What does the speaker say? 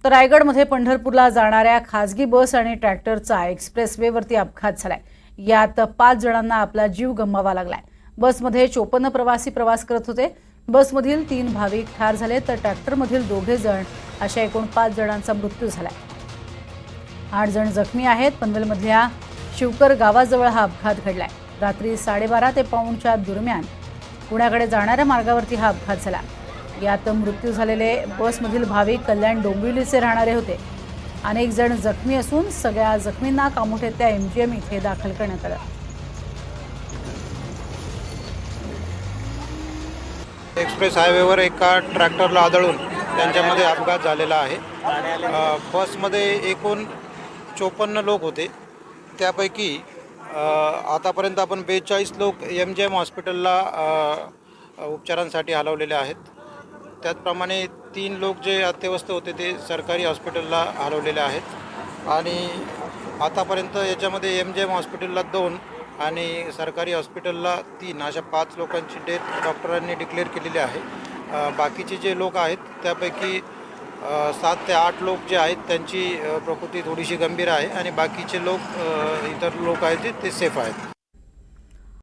तर रायगडमध्ये पंढरपूरला जाणाऱ्या खासगी बस आणि ट्रॅक्टरचा एक्सप्रेसवेवरती अपघात झालाय। यात 5 जणांना आपला जीव गमवावा लागलाय। बसमध्ये 54 प्रवासी प्रवास करत होते। बसमधील 3 भाविक ठार झाले तर ट्रॅक्टरमधील 2 जण अशा एकूण 5 जणांचा मृत्यू झालाय। 8 जण जखमी आहेत। पनवेलमधल्या शिवकर गावाजवळ हा अपघात घडलाय। रात्री 12:30 ते पाऊण 4 दरम्यान पुण्याकडे जाणाऱ्या मार्गावरती हा अपघात झाला। यात मृत्यू झालेले बसमधील भाविक कल्याण डोंबिवलीचे राहणारे होते। अनेक जण जखमी असून सगळ्या जखमींना कामोठ्यातल्या एमजीएम इथे दाखल करण्यात आलं। एक्सप्रेस हायवेवर एका ट्रॅक्टरला आदळून त्यांच्यामध्ये अपघात झालेला आहे। बसमध्ये एकूण 54 लोक होते। त्यापैकी आतापर्यंत आपण 42 लोक एमजीएम हॉस्पिटलला उपचारांसाठी हलवलेले आहेत। त्याचप्रमाणे 3 लोक जे अत्यवस्थ होते ते सरकारी हॉस्पिटलला हलवलेले आहेत आणि आतापर्यंत याच्यामध्ये एमजीएम हॉस्पिटलला 2 आणि सरकारी हॉस्पिटलला 3 अशा 5 लोकांची डेथ डॉक्टरांनी डिक्लेअर केलेली आहे। बाकीचे जे लोक आहेत त्यापैकी 7 ते 8 लोक जे आहेत त्यांची प्रकृती थोडीशी गंभीर आहे आणि बाकीचे लोक इतर लोक आहेत ते सेफ आहेत।